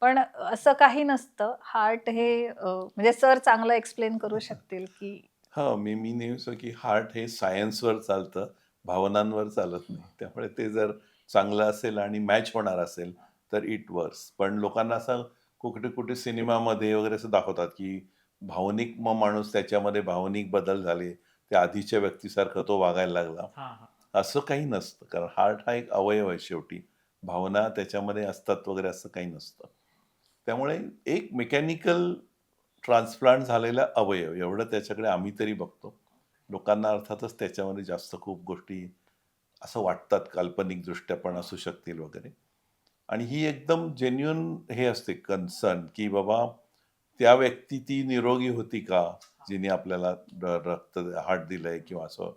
पण असं काही नसतं. हार्ट हे म्हणजे सर चांगलं एक्सप्लेन करू शकतील, की हां, मी नेहमी सांगतो की हार्ट हे सायन्सवर चालतं, भावनांवर चालत नाही. त्यामुळे ते जर चांगलं असेल आणि मॅच होणार असेल, तर इट वर्क्स. पण लोकांना असं कुठे-कुठे सिनेमामध्ये वगैरे असं दाखवतात, की भावनिक माणूस त्याच्यामध्ये भावनिक बदल झाले, त्या आधीच्या व्यक्तीसारखा तो वागायला लागला. हां, हां. असं काही नसतं. कारण हार्ट हा एक अवयव आहे शेवटी. भावना त्याच्यामध्ये असतात वगैरे असं काही नसतं. त्यामुळे एक मेकॅनिकल ट्रान्सप्लांट झालेला अवयव एवढं त्याच्याकडे आम्ही तरी बघतो. लोकांना अर्थातच त्याच्यामध्ये जास्त खूप गोष्टी असं वाटतात, काल्पनिकदृष्ट्या पण असू शकतील वगैरे. आणि ही एकदम जेन्युइन हे असते कन्सर्न, की बाबा त्या व्यक्ती ती निरोगी होती का? जिने आपल्याला रक्त हार्ट दिलंय किंवा असं.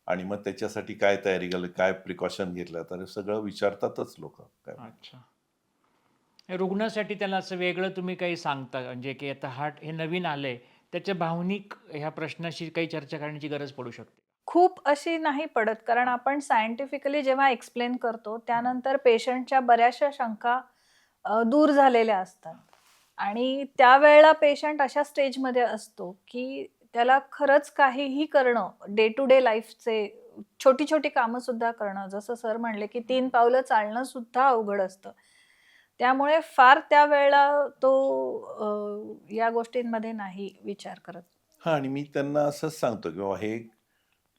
आणि मग त्याच्यासाठी काय तयारी केली, काय प्रिकॉशन घेतलं, तर हे सगळं विचारतातच लोकं. काय अच्छा. रुग्णासाठी त्याला असं वेगळं तुम्ही काही सांगता म्हणजे की आता हार्ट हे नवीन आलंय, त्याच्या भावनिक ह्या प्रश्नाशी काही चर्चा करण्याची गरज पडू शकते? खूप अशी नाही पडत, कारण आपण सायंटिफिकली जेव्हा एक्सप्लेन करतो त्यानंतर पेशंटच्या बऱ्याचशा शंका दूर झालेल्या असतात. आणि त्यावेळेला पेशंट अशा स्टेजमध्ये असतो की त्याला खरंच काहीही करणं, डे टू डे लाईफचे छोटी छोटी कामं सुद्धा करणं, जसं सर म्हणले की 3 पावलं चालणं सुद्धा अवघड असतं. त्यामुळे फार त्यावेळेला तो या गोष्टींमध्ये नाही विचार करत. हां, आणि मी त्यांना असंच सांगतो, की बाबा हे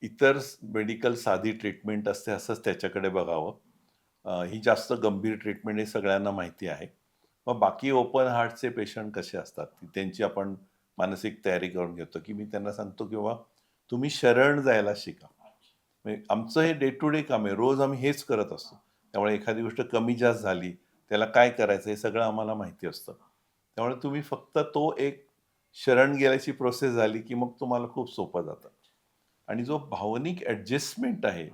इतर मेडिकल साधी ट्रीटमेंट असते असंच त्याच्याकडे बघावं. ही जास्त गंभीर ट्रीटमेंट हे सगळ्यांना माहिती आहे. मग बाकी ओपन हार्टचे पेशंट कसे असतात, की त्यांची आपण मानसिक तयारी करून घेतो, की मी त्यांना सांगतो, की बाबा तुम्ही शरण जायला शिका. म्हणजे आमचं हे डे टू डे काम आहे. रोज आम्ही हेच करत असतो. त्यामुळे एखादी गोष्ट कमी जास्त झाली, त्याला काय करायचं हे सगळं आम्हाला माहिती असतं. त्यामुळे तुम्ही फक्त तो एक शरण गेल्याची प्रोसेस झाली, की मग तुम्हाला खूप सोपं जातं. आणि जो भावनिक ॲडजस्टमेंट आहे,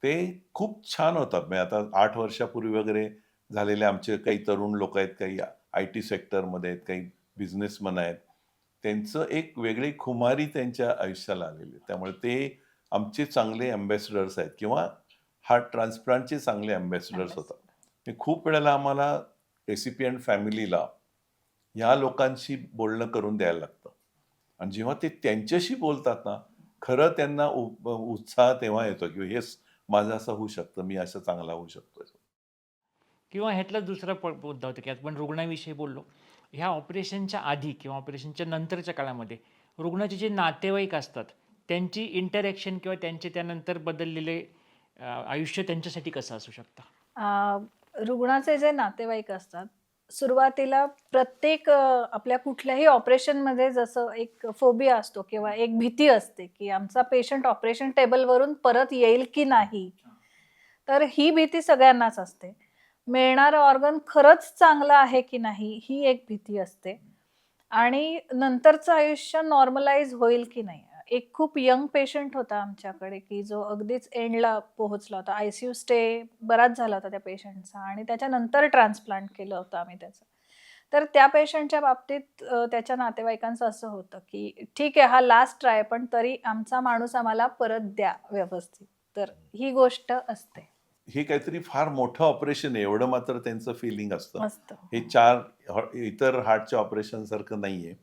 ते खूप छान होतात. म्हणजे आता 8 वर्षापूर्वी वगैरे झालेले आमचे काही तरुण लोकं आहेत, काही आय-टी सेक्टरमध्ये आहेत, काही बिझनेसमन आहेत. त्यांचं एक वेगळी खुमारी त्यांच्या आयुष्याला आलेली आहे. त्यामुळे ते आमचे चांगले अँबॅसेडर्स आहेत किंवा हार्ट ट्रान्सप्लांटचे चांगले अँबॅसेडर्स होतात. हे खूप वेळेला आम्हाला रेसिपियंट फॅमिलीला ह्या लोकांशी बोलणं करून द्यायला लागतं. आणि जेव्हा ते त्यांच्याशी बोलतात ना, खरं त्यांना उत्साह तेव्हा येतो, की येस माझं असं होऊ शकतं, मी असं चांगला होऊ शकतोय. किंवा ह्यातला दुसरा मुद्दा होता की आपण रुग्णाविषयी बोललो. ह्या ऑपरेशनच्या आधी किंवा ऑपरेशनच्या नंतरच्या काळामध्ये रुग्णाचे जे नातेवाईक असतात, त्यांची इंटरॅक्शन किंवा त्यांचे त्यानंतर बदललेले आयुष्य त्यांच्यासाठी कसं असू शकतं? रुग्णाचे जे नातेवाईक असतात, सुरुवातीला प्रत्येक आपल्या कुठल्याही ऑपरेशनमध्ये जसं एक फोबिया असतो किंवा एक भीती असते, की आमचा पेशंट ऑपरेशन टेबलवरून परत येईल की नाही? तर ही भीती सगळ्यांनाच असते. मिळणारं ऑर्गन खरंच चांगलं आहे की नाही? ही एक भीती असते. आणि नंतरचं आयुष्य नॉर्मलाईज होईल की नाही? एक खूप यंग पेशंट होता आमच्याकडे, की जो अगदीच एंडला पोहोचला होता. आयसीयू स्टे बराच झाला होता त्या पेशंटचा आणि त्याच्यानंतर ट्रान्सप्लांट केलं होतं आम्ही त्याचं. तर त्या पेशंटच्या बाबतीत त्याच्या नातेवाईकांचं असं होतं, की ठीक आहे हा लास्ट ट्राय, पण तरी आमचा माणूस आम्हाला परत द्या व्यवस्थित. तर ही गोष्ट असते. हे काहीतरी फार मोठं ऑपरेशन आहे, एवढं मात्र त्यांचं फिलिंग असतं. मस्त. हे 4 इतर हार्टच्या ऑपरेशनसारखं नाहीये.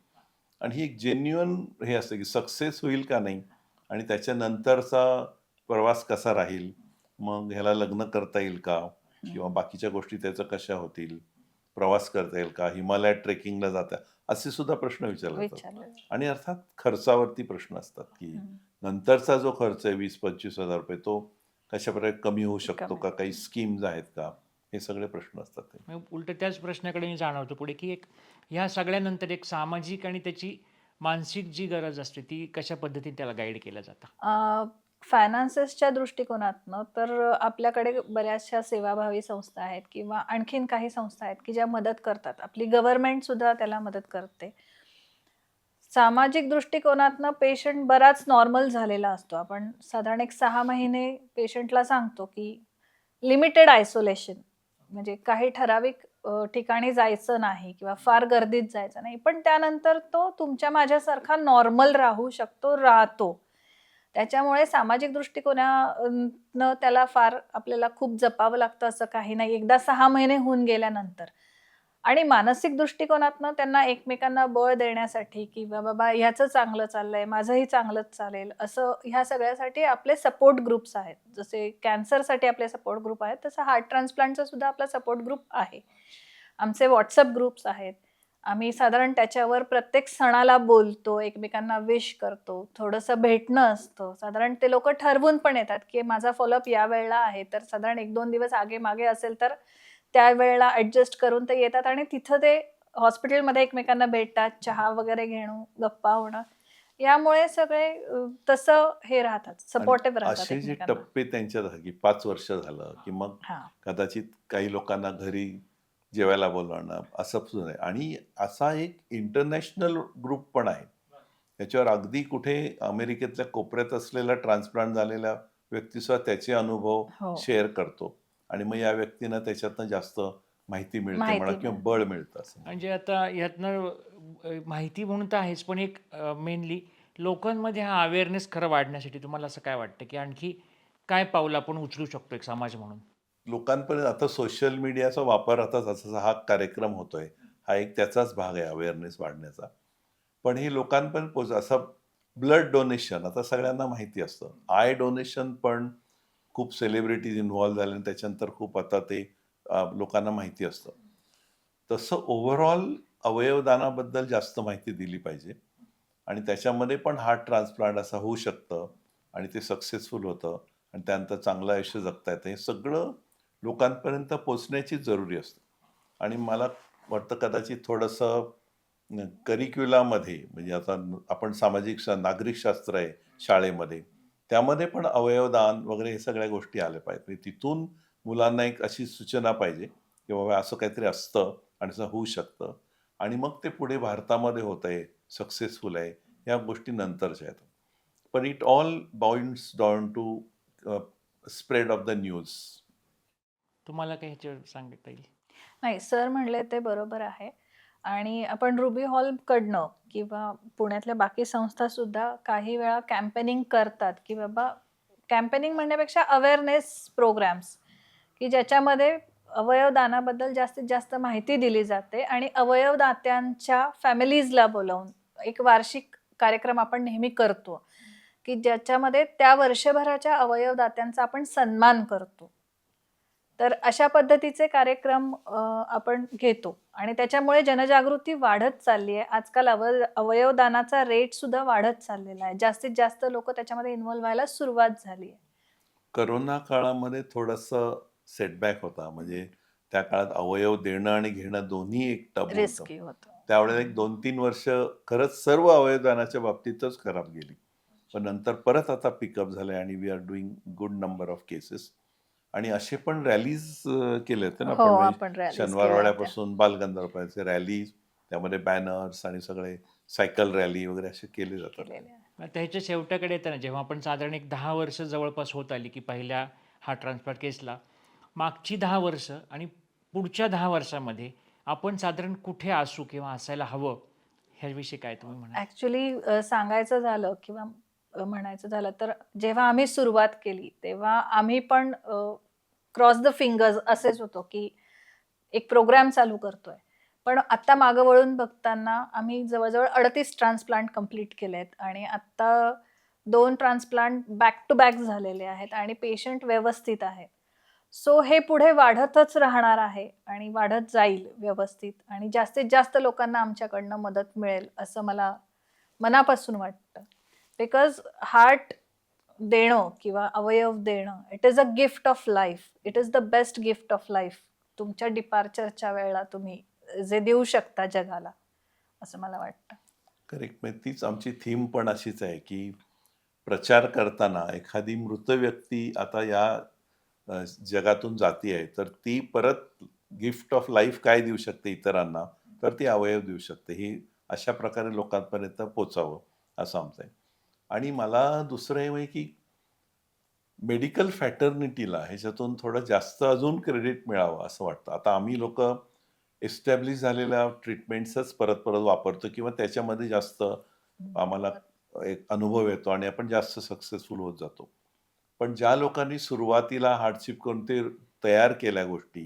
आणि ही एक जेन्युइन हे असतं, की सक्सेस होईल का नाही आणि त्याच्यानंतरचा प्रवास कसा राहील? मग ह्याला लग्न करता येईल का? किंवा बाकीच्या गोष्टी त्याच्या कशा होतील? प्रवास करता येईल का? हिमालयात ट्रेकिंगला जाता असे सुद्धा प्रश्न विचारले जातात. विचारलं. आणि अर्थात खर्चावरती प्रश्न असतात, की हं. नंतरचा जो खर्च आहे ₹20,000-25,000 तो कशाप्रकारे कमी होऊ शकतो कमी. का? काही स्कीम्स आहेत का? हे सगळे प्रश्न असतात ते. मग उलटं त्याच प्रश्नाकडे मी जाणवतो पुढे, की एक ह्या सगळ्यानंतर एक सामाजिक आणि त्याची मानसिक जी गरज असते, ती कशा पद्धतीने त्याला गाईड केलं जातं? फायनान्सेसच्या दृष्टिकोनातनं तर आपल्याकडे बऱ्याचशा सेवाभावी संस्था आहेत किंवा आणखीन काही संस्था आहेत, की ज्या मदत करतात. आपली गव्हर्नमेंट सुद्धा त्याला मदत करते. सामाजिक दृष्टिकोनातनं पेशंट बराच नॉर्मल झालेला असतो. आपण साधारण एक 6 महिने पेशंटला सांगतो, की लिमिटेड आयसोलेशन म्हणजे काही ठराविक ठिकाणी जायचं नाही किंवा फार गर्दीत जायचं नाही. पण त्यानंतर तो तुमच्या माझ्यासारखा नॉर्मल राहू शकतो, राहतो. त्याच्यामुळे सामाजिक दृष्टिकोनानं त्याला फार आपल्याला खूप जपावं लागतं असं काही नाही. एकदा 6 महिने होऊन गेल्यानंतर. आणि मानसिक दृष्टिकोनातनं त्यांना एकमेकांना बळ देण्यासाठी किंवा बाबा ह्याचं चांगलं चाललंय, माझंही चांगलंच चालेल, असं ह्या सगळ्यासाठी आपले सपोर्ट ग्रुप्स आहेत. जसे कॅन्सरसाठी आपले सपोर्ट ग्रुप आहेत, तसं हार्ट ट्रान्सप्लांटचा सुद्धा आपला सपोर्ट ग्रुप आहे. आमचे WhatsApp ग्रुप्स आहेत. आम्ही साधारण त्याच्यावर प्रत्येक सणाला बोलतो, एकमेकांना विश करतो, थोडंसं भेटणं असतं. साधारण ते लोकं ठरवून पण येतात, की माझा फॉलोअप या वेळेला आहे, तर साधारण 1-2 दिवस आगे-मागे असेल तर त्यावेळेला ॲडजस्ट करून ते येतात आणि तिथं ते हॉस्पिटलमध्ये एकमेकांना भेटतात, चहा वगैरे घेणं, गप्पा होणं. यामुळे सगळे तसं हे राहतात, आणि सपोर्टिव्ह राहतात असे जे एकमेकांना. टप्पे त्यांच्यात आहे की 5 वर्ष झालं की मग हां. कदाचित काही लोकांना घरी जेवायला बोलवणं असं सुद्धा आहे. आणि असा एक इंटरनॅशनल ग्रुप पण आहे. त्याच्यावर अगदी कुठे अमेरिकेतल्या कोपऱ्यात असलेला ट्रान्सप्लांट झालेला व्यक्तीसुद्धा त्याचे अनुभव हो. शेअर करतो आणि मग या व्यक्तींना त्याच्यातनं जास्त माहिती मिळते म्हणा माहिती किंवा मिळते. बळ मिळतं असं. म्हणजे आता यातनं माहिती म्हणून तर आहेच, पण एक मेनली लोकांमध्ये हा अवेअरनेस खरं वाढण्यासाठी तुम्हाला असं काय वाटतं, की आणखी काय पाऊल आपण उचलू शकतो एक समाज म्हणून? लोकांपर्यंत आता सोशल मीडियाचा वापर आता जसा हा कार्यक्रम होतोय, हा एक त्याचाच भाग आहे अवेअरनेस वाढण्याचा. पण हे लोकांपर्यंत असं ब्लड डोनेशन आता सगळ्यांना माहिती असतं. आय डोनेशन पण खूप सेलिब्रिटीज इन्व्हॉल्व झाले आणि त्याच्यानंतर खूप आता ते लोकांना माहिती असतं. तसं ओव्हरऑल अवयवदानाबद्दल जास्त माहिती दिली पाहिजे आणि त्याच्यामध्ये पण हार्ट ट्रान्सप्लांट असं होऊ शकतं आणि ते सक्सेसफुल होतं आणि त्यानंतर चांगलं आयुष्य जगता येतं. हे सगळं लोकांपर्यंत पोहोचण्याची जरुरी असते. आणि मला वाटतं कदाचित थोडंसं करिक्युलामध्ये म्हणजे आता आपण नागरिक शास्त्र आहे शाळेमध्ये, त्यामध्ये पण अवयवदान वगैरे हे सगळ्या गोष्टी आल्या पाहिजेत. म्हणजे तिथून मुलांना एक अशी सूचना पाहिजे, की बाबा असं काहीतरी असतं आणि असं होऊ शकतं आणि मग ते पुढे भारतामध्ये होतंय, सक्सेसफुल आहे, या गोष्टी नंतरच्या आहेत. पण it all boils down to spread of the news. तुम्हाला काही ह्याच्यावर सांगता येईल? नाही, सर म्हणले ते बरोबर आहे. आणि आपण रुबी हॉलकडनं किंवा पुण्यातल्या बाकी संस्था सुद्धा काही वेळा कॅम्पेनिंग करतात, की बाबा कॅम्पेनिंग म्हणण्यापेक्षा अवेअरनेस प्रोग्राम्स, की ज्याच्यामध्ये अवयवदानाबद्दल जास्तीत जास्त माहिती दिली जाते आणि अवयवदात्यांच्या फॅमिलीजला बोलावून एक वार्षिक कार्यक्रम आपण नेहमी करतो, की ज्याच्यामध्ये त्या वर्षभराच्या अवयवदात्यांचा आपण सन्मान करतो. तर अशा पद्धतीचे कार्यक्रम आपण घेतो आणि त्याच्यामुळे जनजागृती वाढत चालली आहे. आजकाल अवयवदानाचा रेट सुद्धा वाढत चाललेला आहे. जास्तीत जास्त लोकं त्याच्यामध्ये इन्व्हॉल्व व्हायला सुरुवात झाली आहे. कोरोना काळामध्ये थोडंसं सेटबॅक होता. म्हणजे त्या काळात अवयव देणं आणि घेणं दोन्ही एक टबू होतं. रिस्की होतं. त्यावेळेला एक 2-3 वर्ष खरंच सर्व अवयवदानाच्या बाबतीतच खराब गेली. पण नंतर परत आता पिकअप झालंय आणि we are doing good number of cases. आणि असे पण रॅलीज केले होते ना हो, आपण म्हणजे आपण रॅलीज केल्या होत्या. शनिवारवाड्यापासून बालगंधर्वांचे रॅलीज, त्यामध्ये बॅनर्स आणि सगळे सायकल रॅली वगैरे असे केले जातात. केलेल्या आहे. आता ह्याच्या शेवटाकडे येताना जेव्हा आपण साधारण एक 10 वर्ष जवळपास होत आली, की पहिल्या हार्ट ट्रान्सप्लांट केसला, मागची 10 वर्ष आणि पुढच्या 10 वर्षामध्ये आपण साधारण कुठे असू किंवा असायला हवं, ह्याविषयी काय तुम्ही म्हणाल? ॲक्चुअली सांगायचं झालं किंवा म्हणायचं झालं तर जेव्हा आम्ही सुरुवात केली, तेव्हा आम्ही पण क्रॉस द फिंगर्स असेच होतो, की एक प्रोग्राम चालू करतोय. पण आता मागं वळून बघताना आम्ही जवळ-जवळ 38 ट्रान्सप्लांट कंप्लीट केलेत आणि आत्ता 2 ट्रान्सप्लांट बॅक टू बॅक झालेले आहेत आणि पेशंट व्यवस्थित आहेत. सो हे पुढे वाढतच राहणार आहे आणि वाढत जाईल व्यवस्थित आणि जास्तीत जास्त लोकांना आमच्याकडनं मदत मिळेल असं मला मनापासून वाटतं. बिकॉज हार्ट देणं किंवा अवयव देणं, it is a gift of life. It is the best gift of life. तुमच्या डिपार्चरच्या वेळेला तुम्ही जे देऊ शकता जगाला, असं मला वाटतं. करेक्ट. म्हणजे तीच आमची थीम पण अशीच आहे, की प्रचार करताना एखादी मृत व्यक्ती आता या जगातून जाती आहे, तर ती परत गिफ्ट ऑफ लाईफ काय देऊ शकते इतरांना, तर ती अवयव देऊ शकते. ही अशा प्रकारे लोकांपर्यंत पोहोचावं असं आमचं आहे. आणि मला दुसरं हे म्हणजे, की मेडिकल फ्रॅटर्निटीला ह्याच्यातून थोडं जास्त अजून क्रेडिट मिळावं असं वाटतं. आता आम्ही लोकं एस्टॅब्लिश झालेल्या ट्रीटमेंट्सच परत-परत वापरतो किंवा त्याच्यामध्ये जास्त आम्हाला एक अनुभव येतो आणि आपण जास्त सक्सेसफुल होत जातो. पण ज्या लोकांनी सुरुवातीला हार्डशिप करून ते तयार केल्या गोष्टी,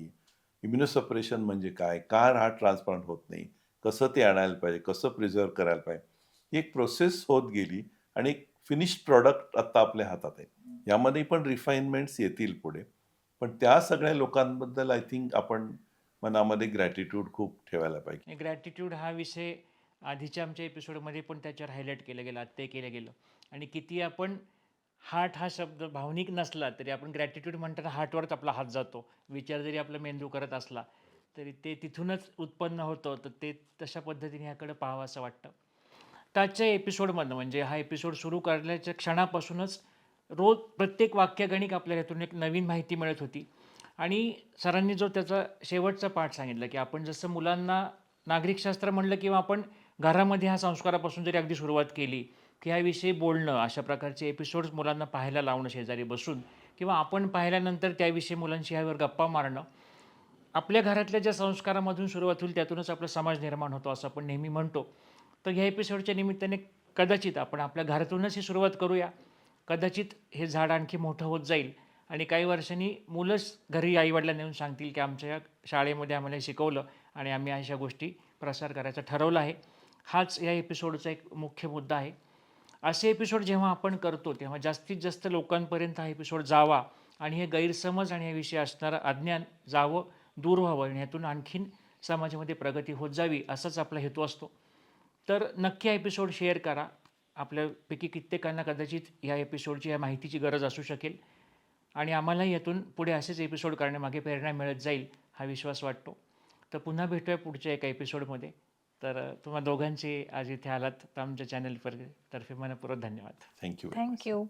इम्युनोसप्रेशन म्हणजे काय? का हार्ट ट्रान्सप्लांट होत नाही? कसं ते आणायला पाहिजे? कसं प्रिझर्व्ह करायला पाहिजे? ही एक प्रोसेस होत गेली आणि एक फिनिश्ड प्रॉडक्ट आता आपल्या हातात आहे. यामध्ये पण रिफाइनमेंट्स येतील पुढे. पण त्या सगळ्या लोकांबद्दल आय थिंक आपण मनामध्ये ग्रॅटिट्यूड खूप ठेवायला पाहिजे. ग्रॅटिट्यूड हा विषय आधीच्या आमच्या एपिसोडमध्ये पण त्याच्यावर हायलाईट केलं गेलं, ते केलं गेलं. आणि किती आपण हार्ट हा शब्द भावनिक नसला तरी आपण ग्रॅटिट्यूड म्हणताना हार्टवरच आपला हात जातो. विचार जरी आपला मेंदू करत असला तरी ते तिथूनच उत्पन्न होतं. तर ते तशा पद्धतीने ह्याकडे पाहावं असं वाटतं. त्याच्या एपिसोडमधनं म्हणजे हा एपिसोड सुरू करण्याच्या क्षणापासूनच रोज प्रत्येक वाक्यगणिक आपल्याला यातून एक नवीन माहिती मिळत होती. आणि सरांनी जो त्याचा शेवटचा पाठ सांगितला की आपण जसं मुलांना नागरिकशास्त्र म्हणलं किंवा आपण घरामध्ये ह्या संस्कारापासून जरी अगदी सुरुवात केली की ह्याविषयी बोलणं, अशा प्रकारचे एपिसोड्स मुलांना पाहायला लावणं शेजारी बसून, किंवा आपण पाहिल्यानंतर त्याविषयी मुलांशी ह्यावर गप्पा मारणं, आपल्या घरातल्या ज्या संस्कारामधून सुरुवात होईल त्यातूनच आपला समाज निर्माण होतो असं आपण नेहमी म्हणतो. तर ह्या एपिसोडच्या निमित्ताने कदाचित आपण आपल्या घरातूनच ही सुरुवात करूया. कदाचित हे झाड आणखी मोठं होत जाईल आणि काही वर्षांनी मुलंच घरी आईवडिलांना येऊन सांगतील की आमच्या शाळेमध्ये आम्हाला हे शिकवलं आणि आम्ही अशा गोष्टी प्रसार करायचा ठरवलं आहे. हाच या एपिसोडचा एक मुख्य मुद्दा आहे. असे एपिसोड जेव्हा आपण करतो तेव्हा जास्तीत जास्त लोकांपर्यंत हा एपिसोड जावा आणि हे गैरसमज आणि याविषयी असणारं अज्ञान जावं, दूर व्हावं आणि ह्यातून आणखीन समाजामध्ये प्रगती होत जावी असाच आपला हेतू असतो. तर नक्की हा एपिसोड शेअर करा. आपल्यापैकी कित्येकांना कदाचित या एपिसोडची, या माहितीची गरज असू शकेल आणि आम्हालाही यातून पुढे असेच एपिसोड करण्यामागे प्रेरणा मिळत जाईल हा विश्वास वाटतो. तर पुन्हा भेटूया पुढच्या एका एपिसोडमध्ये. तर तुम्हा दोघांचे आज इथे आलात तर आमच्या चॅनल तर्फे मनपूर्वक धन्यवाद. थँक्यू. थँक्यू.